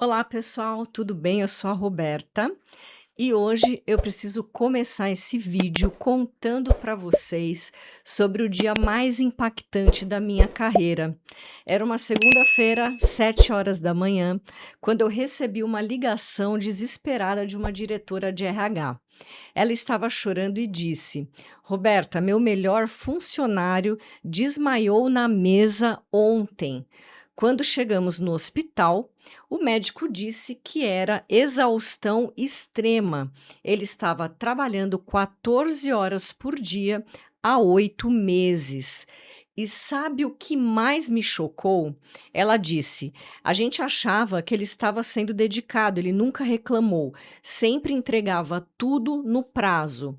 Olá, pessoal, tudo bem? Eu sou a Roberta e hoje eu preciso começar esse vídeo contando para vocês sobre o dia mais impactante da minha carreira. Era uma segunda-feira, 7 horas da manhã, quando eu recebi uma ligação desesperada de uma diretora de RH. Ela estava chorando e disse: Roberta, meu melhor funcionário desmaiou na mesa ontem. Quando chegamos no hospital, o médico disse que era exaustão extrema. Ele estava trabalhando 14 horas por dia há 8 meses. E sabe o que mais me chocou? Ela disse: a gente achava que ele estava sendo dedicado, ele nunca reclamou, sempre entregava tudo no prazo.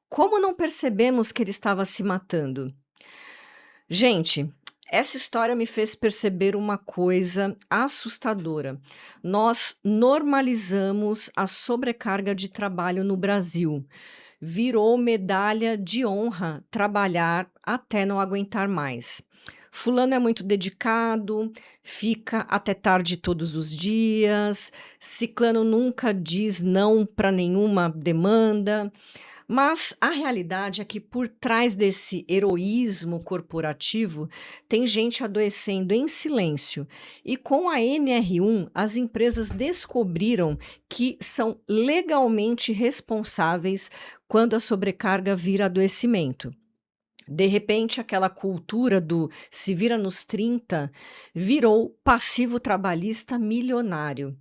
Como não percebemos que ele estava se matando? Gente, essa história me fez perceber uma coisa assustadora. Nós normalizamos a sobrecarga de trabalho no Brasil. Virou medalha de honra trabalhar até não aguentar mais. Fulano é muito dedicado, fica até tarde todos os dias, ciclano nunca diz não para nenhuma demanda. Mas a realidade é que por trás desse heroísmo corporativo tem gente adoecendo em silêncio. E com a NR1, as empresas descobriram que são legalmente responsáveis quando a sobrecarga vira adoecimento. De repente, aquela cultura do se vira nos 30 virou passivo trabalhista milionário.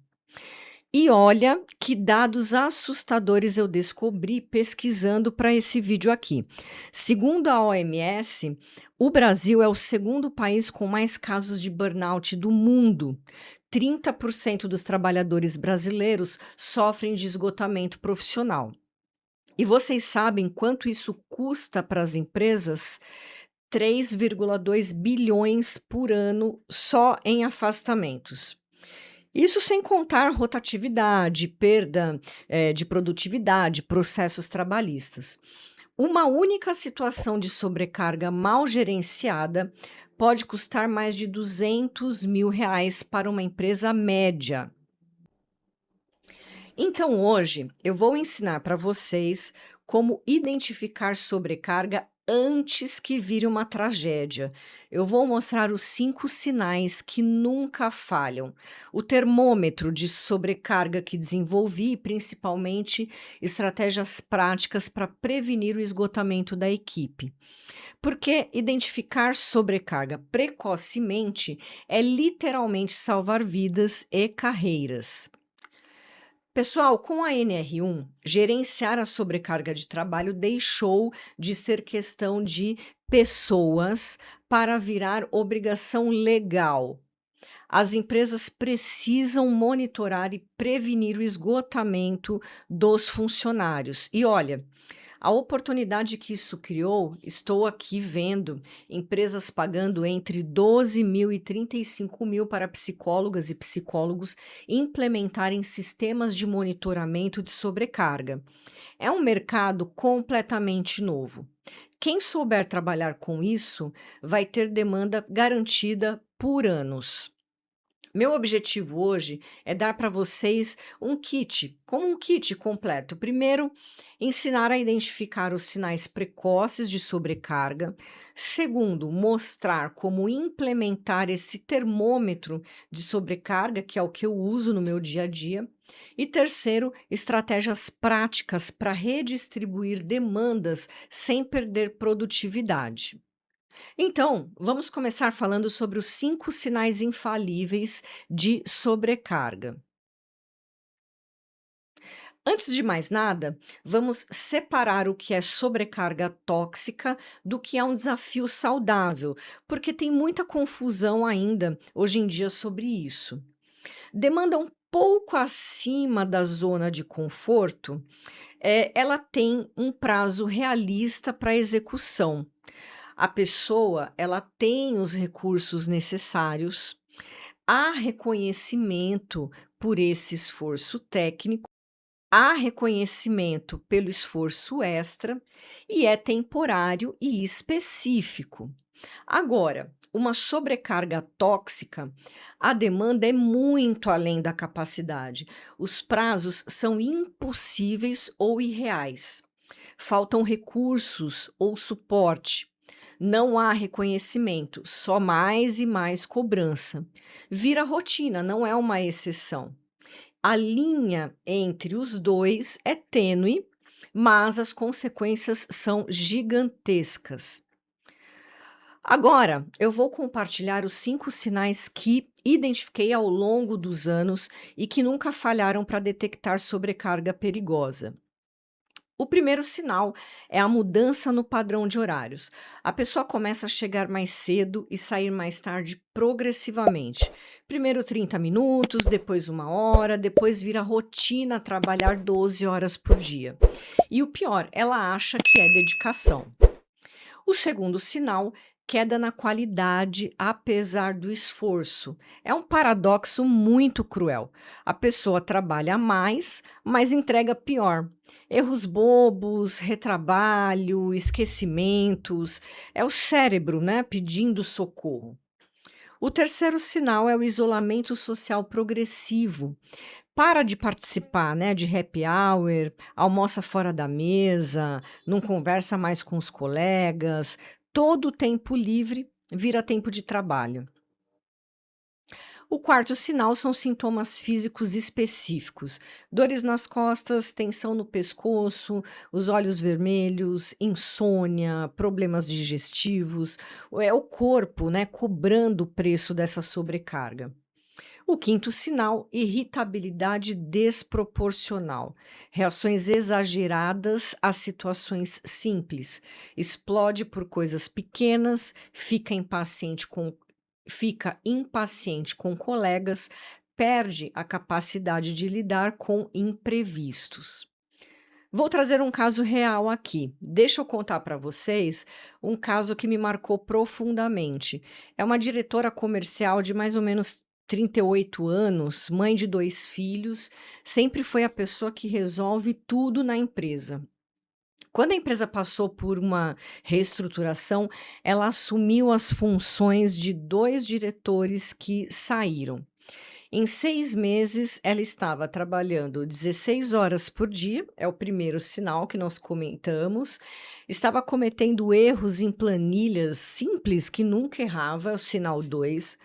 E olha que dados assustadores eu descobri pesquisando para esse vídeo aqui. Segundo a OMS, o Brasil é o segundo país com mais casos de burnout do mundo. 30% dos trabalhadores brasileiros sofrem de esgotamento profissional. E vocês sabem quanto isso custa para as empresas? 3,2 bilhões por ano só em afastamentos. Isso sem contar rotatividade, perda, de produtividade, processos trabalhistas. Uma única situação de sobrecarga mal gerenciada pode custar mais de R$ 200.000 para uma empresa média. Então, hoje eu vou ensinar para vocês como identificar sobrecarga antes que vire uma tragédia. Eu vou mostrar os 5 sinais que nunca falham, o termômetro de sobrecarga que desenvolvi e, principalmente, estratégias práticas para prevenir o esgotamento da equipe. Porque identificar sobrecarga precocemente é literalmente salvar vidas e carreiras. Pessoal, com a NR1, gerenciar a sobrecarga de trabalho deixou de ser questão de pessoas para virar obrigação legal. As empresas precisam monitorar e prevenir o esgotamento dos funcionários. E olha, a oportunidade que isso criou, estou aqui vendo empresas pagando entre 12.000 e 35.000 para psicólogas e psicólogos implementarem sistemas de monitoramento de sobrecarga. É um mercado completamente novo. Quem souber trabalhar com isso vai ter demanda garantida por anos. Meu objetivo hoje é dar para vocês um kit, como um kit completo. Primeiro, ensinar a identificar os sinais precoces de sobrecarga. Segundo, mostrar como implementar esse termômetro de sobrecarga, que é o que eu uso no meu dia a dia. E terceiro, estratégias práticas para redistribuir demandas sem perder produtividade. Então, vamos começar falando sobre os 5 sinais infalíveis de sobrecarga. Antes de mais nada, vamos separar o que é sobrecarga tóxica do que é um desafio saudável, porque tem muita confusão ainda hoje em dia sobre isso. Demanda um pouco acima da zona de conforto, ela tem um prazo realista para execução. A pessoa, ela tem os recursos necessários, há reconhecimento por esse esforço técnico, há reconhecimento pelo esforço extra e é temporário e específico. Agora, uma sobrecarga tóxica, a demanda é muito além da capacidade. Os prazos são impossíveis ou irreais. Faltam recursos ou suporte. Não há reconhecimento, só mais e mais cobrança. Vira rotina, não é uma exceção. A linha entre os dois é tênue, mas as consequências são gigantescas. Agora, eu vou compartilhar os 5 sinais que identifiquei ao longo dos anos e que nunca falharam para detectar sobrecarga perigosa. O primeiro sinal é a mudança no padrão de horários. A pessoa começa a chegar mais cedo e sair mais tarde progressivamente. Primeiro 30 minutos, depois 1 hora, depois vira rotina trabalhar 12 horas por dia. E o pior, ela acha que é dedicação. O segundo sinal, queda na qualidade apesar do esforço. É um paradoxo muito cruel. A pessoa trabalha mais, mas entrega pior. Erros bobos, retrabalho, esquecimentos. É o cérebro, né, pedindo socorro. O terceiro sinal é o isolamento social progressivo. Para de participar, né, de happy hour, almoça fora da mesa, não conversa mais com os colegas. Todo o tempo livre vira tempo de trabalho. O quarto sinal são sintomas físicos específicos: dores nas costas, tensão no pescoço, os olhos vermelhos, insônia, problemas digestivos. É o corpo, né, cobrando o preço dessa sobrecarga. O quinto sinal, irritabilidade desproporcional. Reações exageradas a situações simples. Explode por coisas pequenas, fica impaciente com colegas, perde a capacidade de lidar com imprevistos. Vou trazer um caso real aqui. Deixa eu contar para vocês um caso que me marcou profundamente. É uma diretora comercial de mais ou menos 38 anos, mãe de 2 filhos, sempre foi a pessoa que resolve tudo na empresa. Quando a empresa passou por uma reestruturação, ela assumiu as funções de 2 diretores que saíram. Em 6 meses, ela estava trabalhando 16 horas por dia, é o primeiro sinal que nós comentamos. Estava cometendo erros em planilhas simples que nunca errava, é o sinal 2.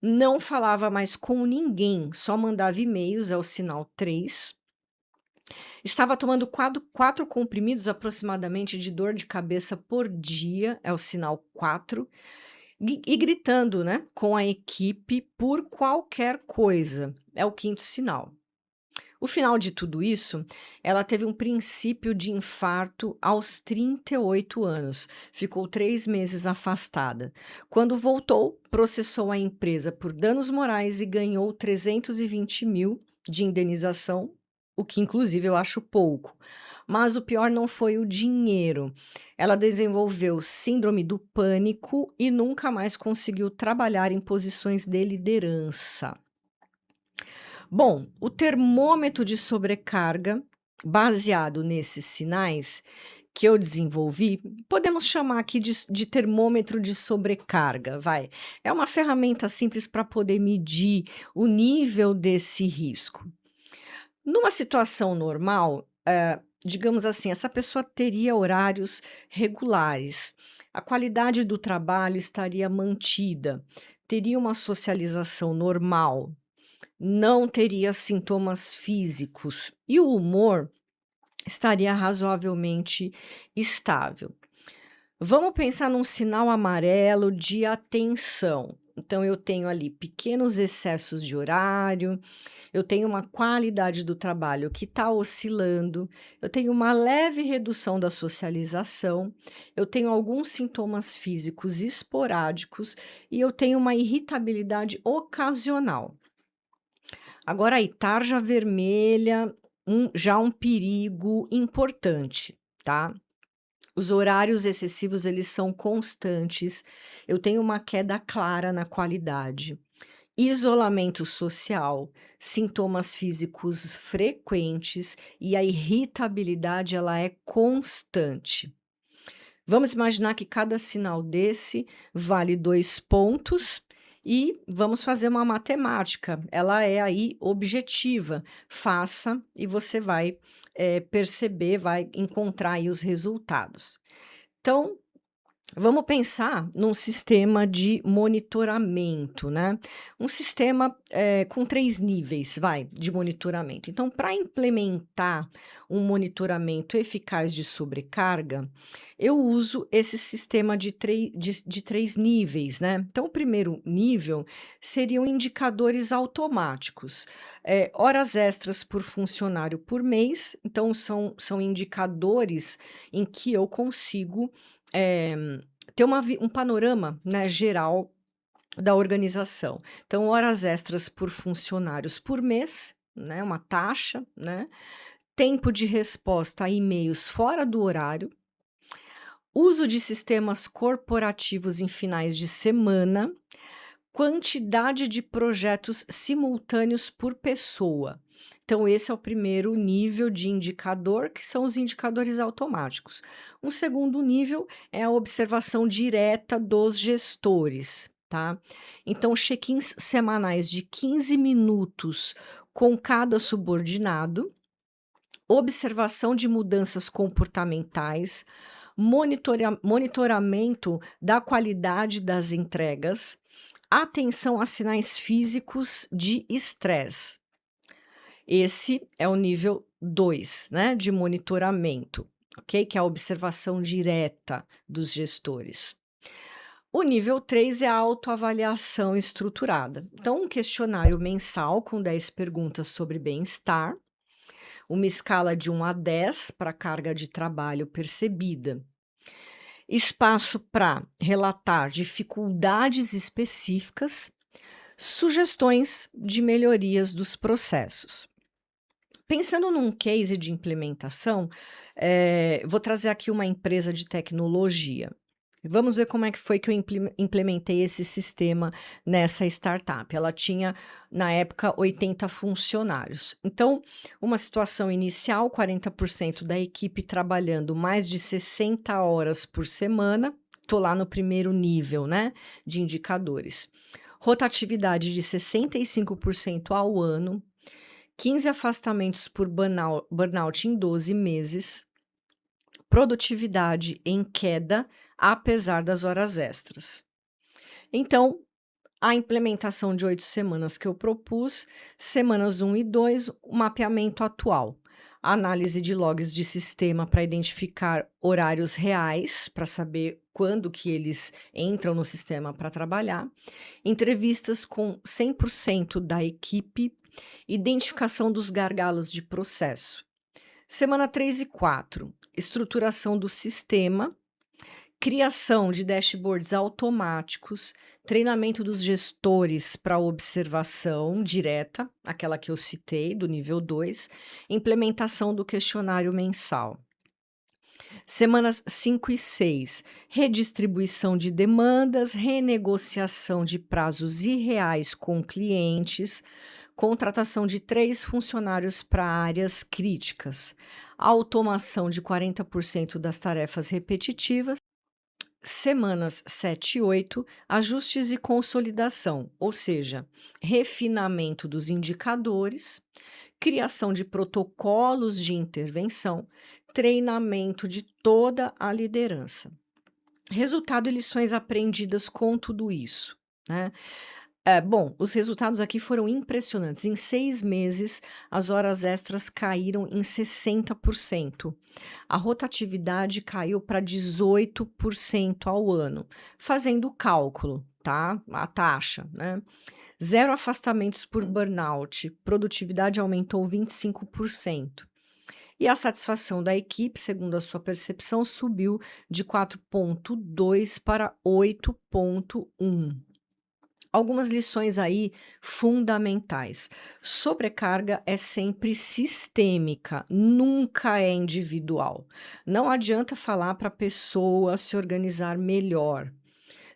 Não falava mais com ninguém, só mandava e-mails, é o sinal 3. Estava tomando 4 comprimidos aproximadamente de dor de cabeça por dia, é o sinal 4. E gritando, né, com a equipe por qualquer coisa, é o quinto sinal. O final de tudo isso, ela teve um princípio de infarto aos 38 anos, ficou 3 meses afastada. Quando voltou, processou a empresa por danos morais e ganhou 320 mil de indenização, o que inclusive eu acho pouco. Mas o pior não foi o dinheiro. Ela desenvolveu síndrome do pânico e nunca mais conseguiu trabalhar em posições de liderança. Bom, o termômetro de sobrecarga, baseado nesses sinais que eu desenvolvi, podemos chamar aqui de termômetro de sobrecarga, vai. É uma ferramenta simples para poder medir o nível desse risco. Numa situação normal, digamos assim, essa pessoa teria horários regulares, a qualidade do trabalho estaria mantida, teria uma socialização normal, não teria sintomas físicos e o humor estaria razoavelmente estável. Vamos pensar num sinal amarelo de atenção. Então, eu tenho ali pequenos excessos de horário, eu tenho uma qualidade do trabalho que está oscilando, eu tenho uma leve redução da socialização, eu tenho alguns sintomas físicos esporádicos e eu tenho uma irritabilidade ocasional. Agora aí, tarja vermelha, já um perigo importante, tá? Os horários excessivos, eles são constantes, eu tenho uma queda clara na qualidade, isolamento social, sintomas físicos frequentes e a irritabilidade, ela é constante. Vamos imaginar que cada sinal desse vale 2 pontos e vamos fazer uma matemática. Ela é aí objetiva. Faça e você vai, perceber, vai encontrar aí os resultados. Então, vamos pensar num sistema de monitoramento, né? Um sistema, com 3 níveis, vai, de monitoramento. Então, para implementar um monitoramento eficaz de sobrecarga, eu uso esse sistema de 3 níveis, né? Então, o primeiro nível seriam indicadores automáticos, horas extras por funcionário por mês. Então, são indicadores em que eu consigo, eh ter um panorama, né, geral da organização. Então, horas extras por funcionários por mês, né, uma taxa, né, tempo de resposta a e-mails fora do horário, uso de sistemas corporativos em finais de semana, quantidade de projetos simultâneos por pessoa. Então, esse é o primeiro nível de indicador, que são os indicadores automáticos. Um segundo nível é a observação direta dos gestores, tá? Então, check-ins semanais de 15 minutos com cada subordinado, observação de mudanças comportamentais, monitoramento da qualidade das entregas, atenção a sinais físicos de estresse. Esse é o nível 2, né, de monitoramento, ok? Que é a observação direta dos gestores. O nível 3 é a autoavaliação estruturada. Então, um questionário mensal com 10 perguntas sobre bem-estar, uma escala de 1 a 10 para carga de trabalho percebida, espaço para relatar dificuldades específicas, sugestões de melhorias dos processos. Pensando num case de implementação, vou trazer aqui uma empresa de tecnologia. Vamos ver como é que foi que eu implementei esse sistema nessa startup. Ela tinha, na época, 80 funcionários. Então, uma situação inicial, 40% da equipe trabalhando mais de 60 horas por semana. Estou lá no primeiro nível, né, de indicadores. Rotatividade de 65% ao ano, 15 afastamentos por burnout em 12 meses, produtividade em queda, apesar das horas extras. Então, a implementação de 8 semanas que eu propus, semanas 1 e 2, o mapeamento atual. Análise de logs de sistema para identificar horários reais, para saber quando que eles entram no sistema para trabalhar. Entrevistas com 100% da equipe, identificação dos gargalos de processo. Semana 3 e 4, estruturação do sistema, criação de dashboards automáticos, treinamento dos gestores para observação direta, aquela que eu citei, do nível 2, implementação do questionário mensal. Semanas 5 e 6, redistribuição de demandas, renegociação de prazos irreais com clientes, contratação de 3 funcionários para áreas críticas, automação de 40% das tarefas repetitivas. Semanas 7 e 8, ajustes e consolidação, ou seja, refinamento dos indicadores, criação de protocolos de intervenção, treinamento de toda a liderança. Resultado e lições aprendidas com tudo isso, né? Bom, os resultados aqui foram impressionantes. Em 6 meses, as horas extras caíram em 60%. A rotatividade caiu para 18% ao ano. Fazendo o cálculo, tá? A taxa, né? 0 afastamentos por burnout, produtividade aumentou 25%. E a satisfação da equipe, segundo a sua percepção, subiu de 4,2 para 8,1. Algumas lições aí fundamentais. Sobrecarga é sempre sistêmica, nunca é individual. Não adianta falar para a pessoa se organizar melhor.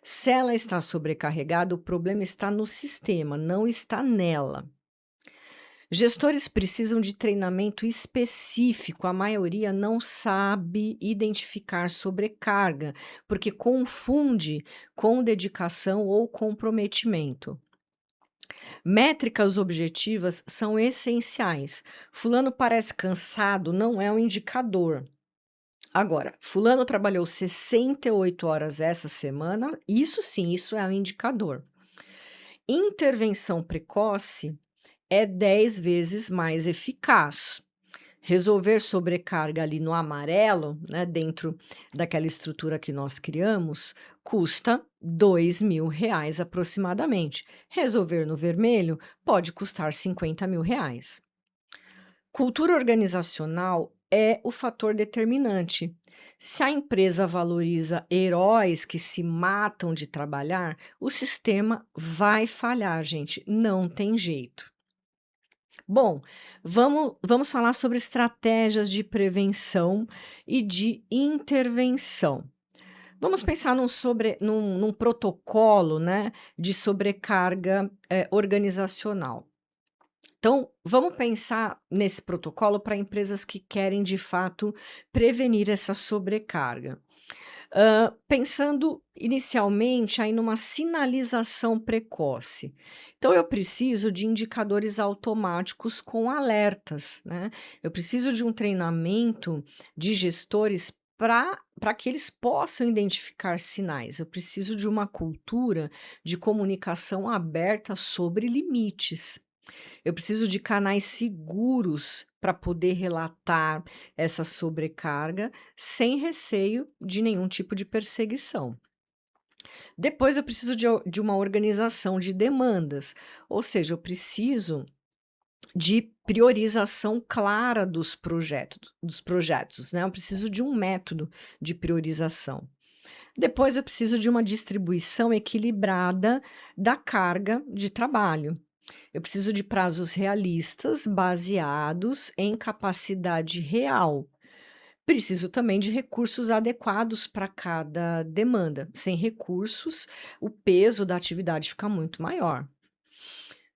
Se ela está sobrecarregada, o problema está no sistema, não está nela. Gestores precisam de treinamento específico, a maioria não sabe identificar sobrecarga, porque confunde com dedicação ou comprometimento. Métricas objetivas são essenciais. Fulano parece cansado, não é um indicador. Agora, fulano trabalhou 68 horas essa semana, isso sim, isso é um indicador. Intervenção precoce é 10 vezes mais eficaz. Resolver sobrecarga ali no amarelo, né, dentro daquela estrutura que nós criamos, custa R$ 2.000 aproximadamente. Resolver no vermelho pode custar R$ 50.000. Cultura organizacional é o fator determinante. Se a empresa valoriza heróis que se matam de trabalhar, o sistema vai falhar, gente. Não tem jeito. Bom, vamos falar sobre estratégias de prevenção e de intervenção. Vamos pensar num protocolo, né, de sobrecarga organizacional. Então, vamos pensar nesse protocolo para empresas que querem, de fato, prevenir essa sobrecarga. Pensando inicialmente aí numa sinalização precoce. Então, eu preciso de indicadores automáticos com alertas, né? Eu preciso de um treinamento de gestores para que eles possam identificar sinais. Eu preciso de uma cultura de comunicação aberta sobre limites. Eu preciso de canais seguros para poder relatar essa sobrecarga sem receio de nenhum tipo de perseguição. Depois eu preciso de uma organização de demandas, ou seja, eu preciso de priorização clara dos projetos, né? Eu preciso de um método de priorização. Depois eu preciso de uma distribuição equilibrada da carga de trabalho. Eu preciso de prazos realistas, baseados em capacidade real. Preciso também de recursos adequados para cada demanda. Sem recursos, o peso da atividade fica muito maior.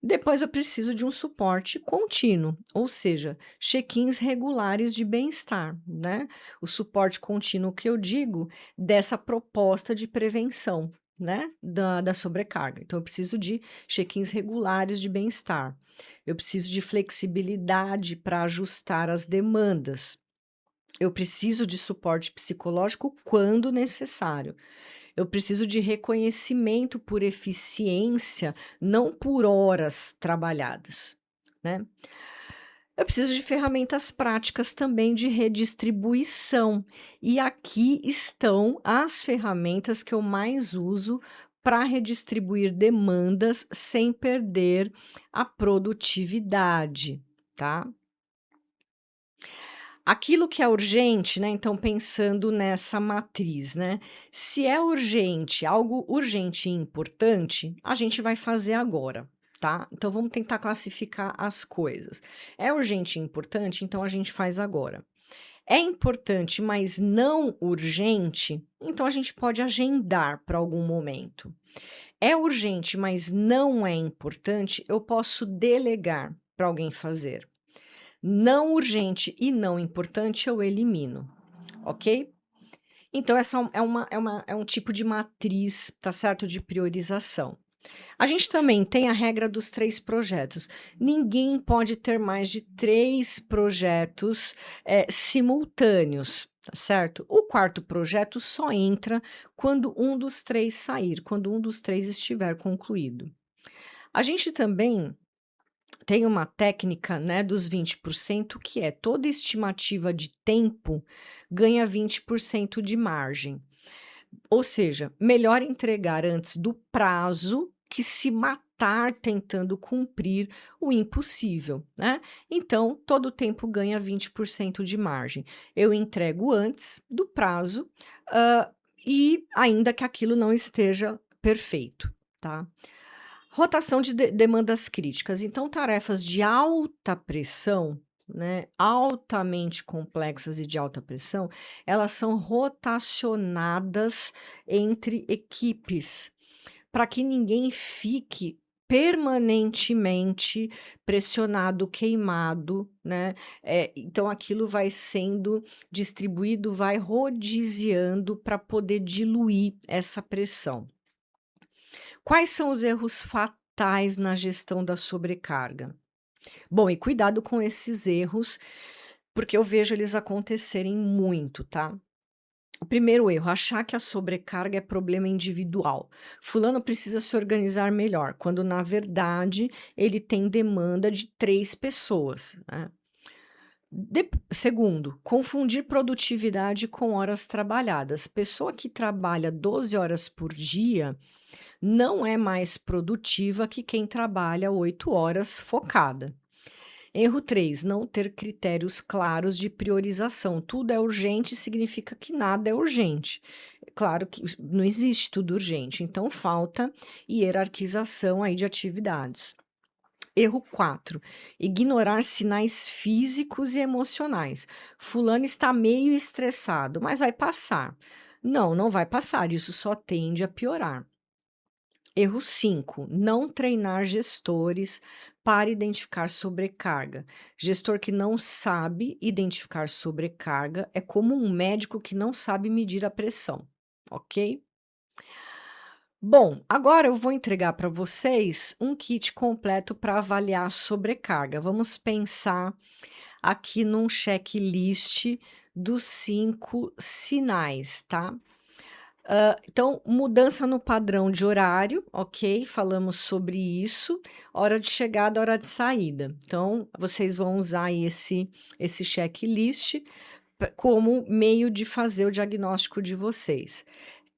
Depois eu preciso de um suporte contínuo, ou seja, check-ins regulares de bem-estar, né? O suporte contínuo que eu digo dessa proposta de prevenção, né? Da sobrecarga. Então, eu preciso de check-ins regulares de bem-estar. Eu preciso de flexibilidade para ajustar as demandas. Eu preciso de suporte psicológico quando necessário. Eu preciso de reconhecimento por eficiência, não por horas trabalhadas, né? Eu preciso de ferramentas práticas também de redistribuição. E aqui estão as ferramentas que eu mais uso para redistribuir demandas sem perder a produtividade, tá? Aquilo que é urgente, né, então pensando nessa matriz, né, se é urgente, algo urgente e importante, a gente vai fazer agora, tá? Então vamos tentar classificar as coisas. É urgente e importante, então a gente faz agora. É importante, mas não urgente, então a gente pode agendar para algum momento. É urgente, mas não é importante, eu posso delegar para alguém fazer. Não urgente e não importante eu elimino, ok? Então essa é um tipo de matriz, tá certo, de priorização. A gente também tem a regra dos 3 projetos. Ninguém pode ter mais de 3 projetos, simultâneos, tá certo? O 4º projeto só entra quando um dos 3 sair, quando um dos 3 estiver concluído. A gente também tem uma técnica, né, dos 20%, que é toda estimativa de tempo ganha 20% de margem. Ou seja, melhor entregar antes do prazo que se matar tentando cumprir o impossível, né? Então, todo tempo ganha 20% de margem. Eu entrego antes do prazo, e ainda que aquilo não esteja perfeito, tá? Rotação de demandas críticas. Então, tarefas de alta pressão, né, altamente complexas e de alta pressão, elas são rotacionadas entre equipes, para que ninguém fique permanentemente pressionado, queimado, né, então aquilo vai sendo distribuído, vai rodiziando para poder diluir essa pressão. Quais são os erros fatais na gestão da sobrecarga? Bom, e cuidado com esses erros, porque eu vejo eles acontecerem muito, tá? O primeiro erro, achar que a sobrecarga é problema individual. Fulano precisa se organizar melhor, quando na verdade ele tem demanda de 3 pessoas, né? Segundo, confundir produtividade com horas trabalhadas. Pessoa que trabalha 12 horas por dia não é mais produtiva que quem trabalha 8 horas focada. Erro 3, não ter critérios claros de priorização. Tudo é urgente significa que nada é urgente. Claro que não existe tudo urgente, então falta hierarquização aí de atividades. Erro 4, ignorar sinais físicos e emocionais. Fulano está meio estressado, mas vai passar. Não, não vai passar, isso só tende a piorar. Erro 5, não treinar gestores para identificar sobrecarga. Gestor que não sabe identificar sobrecarga é como um médico que não sabe medir a pressão, ok? Bom, agora eu vou entregar para vocês um kit completo para avaliar a sobrecarga. Vamos pensar aqui num checklist dos 5 sinais, tá? Então, mudança no padrão de horário, ok, falamos sobre isso. Hora de chegada, hora de saída. Então, vocês vão usar aí esse checklist como meio de fazer o diagnóstico de vocês.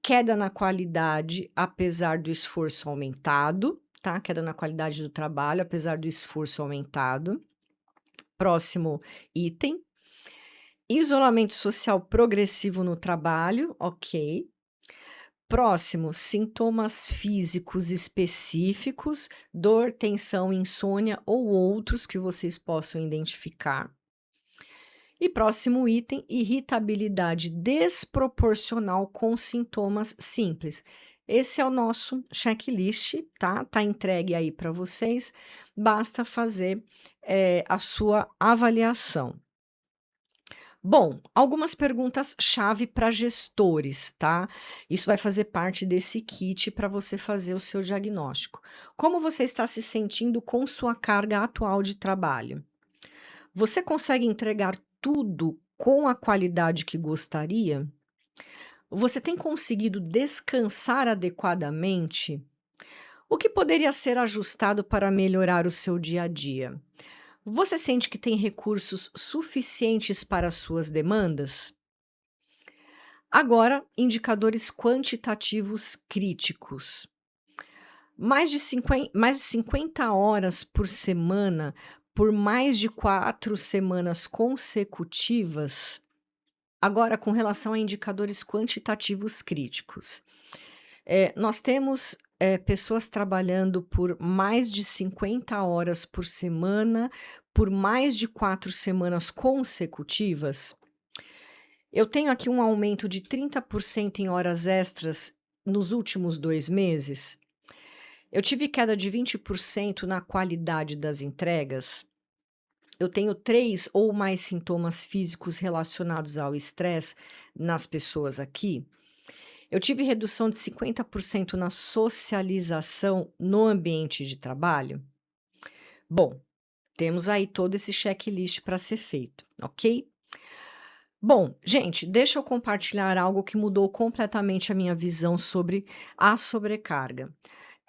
Queda na qualidade, apesar do esforço aumentado, tá? Queda na qualidade do trabalho, apesar do esforço aumentado. Próximo item. Isolamento social progressivo no trabalho, ok. Próximo, sintomas físicos específicos, dor, tensão, insônia ou outros que vocês possam identificar. E próximo item, irritabilidade desproporcional com sintomas simples. Esse é o nosso checklist, tá? Tá entregue aí para vocês, basta fazer a sua avaliação. Bom, algumas perguntas-chave para gestores, tá? Isso vai fazer parte desse kit para você fazer o seu diagnóstico. Como você está se sentindo com sua carga atual de trabalho? Você consegue entregar tudo com a qualidade que gostaria? Você tem conseguido descansar adequadamente? O que poderia ser ajustado para melhorar o seu dia a dia? Você sente que tem recursos suficientes para as suas demandas? Agora, indicadores quantitativos críticos. Mais de 50 horas por semana, por mais de 4 semanas consecutivas. Agora, com relação a indicadores quantitativos críticos. Nós temos pessoas trabalhando por mais de 50 horas por semana, por mais de 4 semanas consecutivas. Eu tenho aqui um aumento de 30% em horas extras nos últimos 2 meses. Eu tive queda de 20% na qualidade das entregas. Eu tenho 3 ou mais sintomas físicos relacionados ao estresse nas pessoas aqui. Eu tive redução de 50% na socialização no ambiente de trabalho. Bom, temos aí todo esse checklist para ser feito, ok? Bom, gente, deixa eu compartilhar algo que mudou completamente a minha visão sobre a sobrecarga.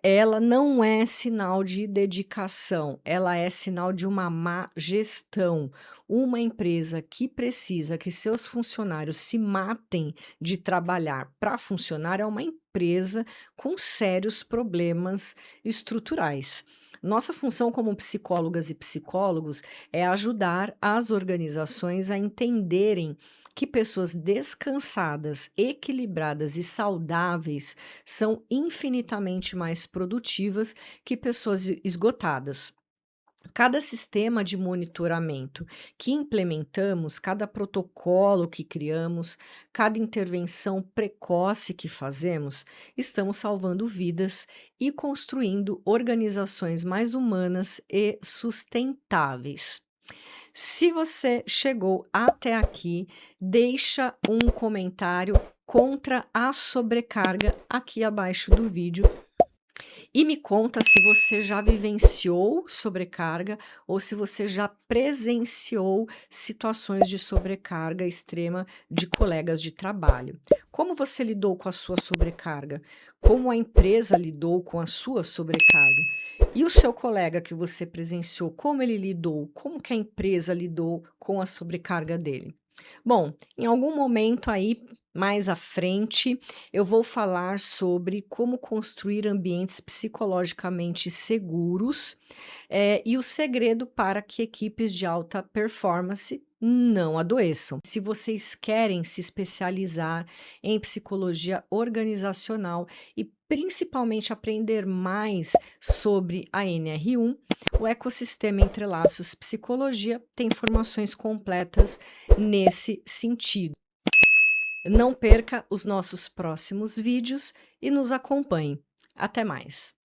Ela não é sinal de dedicação, ela é sinal de uma má gestão. Uma empresa que precisa que seus funcionários se matem de trabalhar para funcionar é uma empresa com sérios problemas estruturais. Nossa função como psicólogas e psicólogos é ajudar as organizações a entenderem que pessoas descansadas, equilibradas e saudáveis são infinitamente mais produtivas que pessoas esgotadas. Cada sistema de monitoramento que implementamos, cada protocolo que criamos, cada intervenção precoce que fazemos, estamos salvando vidas e construindo organizações mais humanas e sustentáveis. Se você chegou até aqui, deixa um comentário contra a sobrecarga aqui abaixo do vídeo e me conta se você já vivenciou sobrecarga ou se você já presenciou situações de sobrecarga extrema de colegas de trabalho. Como você lidou com a sua sobrecarga? Como a empresa lidou com a sua sobrecarga? E o seu colega que você presenciou, como ele lidou? Como que a empresa lidou com a sobrecarga dele? Bom, em algum momento aí mais à frente, eu vou falar sobre como construir ambientes psicologicamente seguros, e o segredo para que equipes de alta performance não adoeçam. Se vocês querem se especializar em psicologia organizacional e principalmente aprender mais sobre a NR1, o ecossistema Entre Laços Psicologia tem informações completas nesse sentido. Não perca os nossos próximos vídeos e nos acompanhe. Até mais!